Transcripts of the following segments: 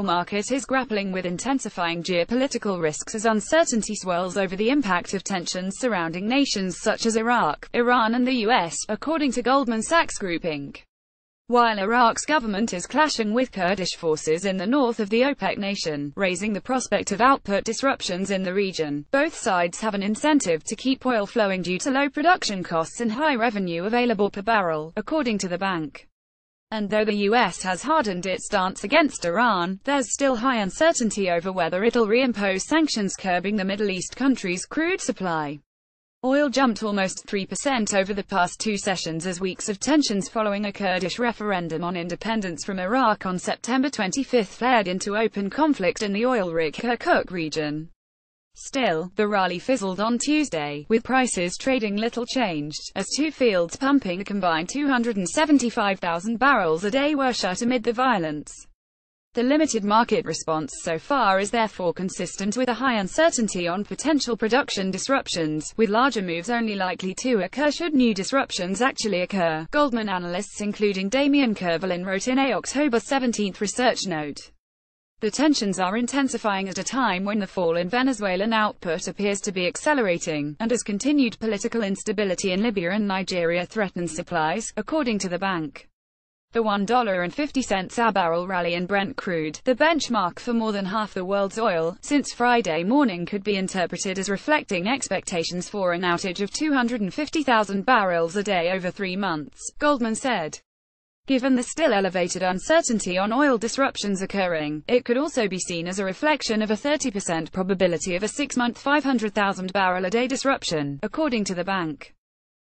market is grappling with intensifying geopolitical risks as uncertainty swirls over the impact of tensions surrounding nations such as Iraq, Iran and the US, according to Goldman Sachs Group Inc. While Iraq's government is clashing with Kurdish forces in the north of the OPEC nation, raising the prospect of output disruptions in the region, both sides have an incentive to keep oil flowing due to low production costs and high revenue available per barrel, according to the bank. And though the US has hardened its stance against Iran, there's still high uncertainty over whether it'll reimpose sanctions curbing the Middle East country's crude supply. Oil jumped almost 3% over the past two sessions as weeks of tensions following a Kurdish referendum on independence from Iraq on September 25 flared into open conflict in the oil-rich Kirkuk region. Still, the rally fizzled on Tuesday, with prices trading little changed, as two fields pumping a combined 275,000 barrels a day were shut amid the violence. The limited market response so far is therefore consistent with a high uncertainty on potential production disruptions, with larger moves only likely to occur should new disruptions actually occur, Goldman analysts including Damian Kervelin wrote in a October 17 research note. The tensions are intensifying at a time when the fall in Venezuelan output appears to be accelerating, and as continued political instability in Libya and Nigeria threatens supplies, according to the bank. The $1.50 a barrel rally in Brent crude, the benchmark for more than half the world's oil, since Friday morning could be interpreted as reflecting expectations for an outage of 250,000 barrels a day over 3 months, Goldman said. Given the still elevated uncertainty on oil disruptions occurring, it could also be seen as a reflection of a 30% probability of a 6-month 500,000 barrel a day disruption, according to the bank.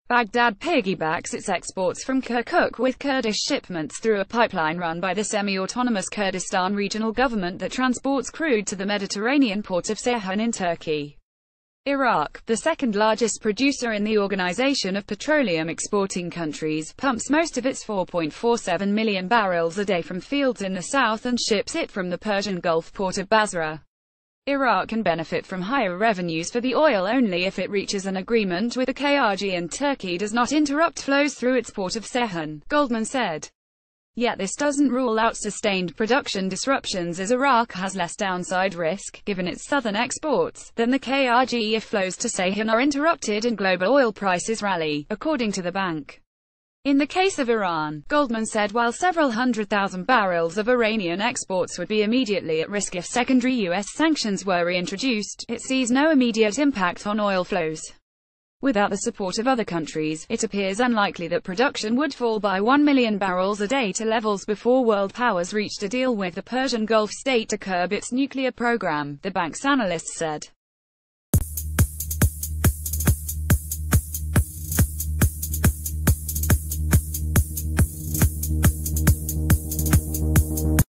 Baghdad piggybacks its exports from Kirkuk with Kurdish shipments through a pipeline run by the semi-autonomous Kurdistan regional government that transports crude to the Mediterranean port of Ceyhan in Turkey. Iraq, the second-largest producer in the Organization of Petroleum Exporting Countries, pumps most of its 4.47 million barrels a day from fields in the south and ships it from the Persian Gulf port of Basra. Iraq can benefit from higher revenues for the oil only if it reaches an agreement with the KRG and Turkey does not interrupt flows through its port of Ceyhan, Goldman said. Yet this doesn't rule out sustained production disruptions as Iraq has less downside risk, given its southern exports, than the KRG if flows to Ceyhan are interrupted and global oil prices rally, according to the bank. In the case of Iran, Goldman said while several 100,000 barrels of Iranian exports would be immediately at risk if secondary U.S. sanctions were reintroduced, it sees no immediate impact on oil flows. Without the support of other countries, it appears unlikely that production would fall by 1 million barrels a day to levels before world powers reached a deal with the Persian Gulf state to curb its nuclear program, the bank's analysts said.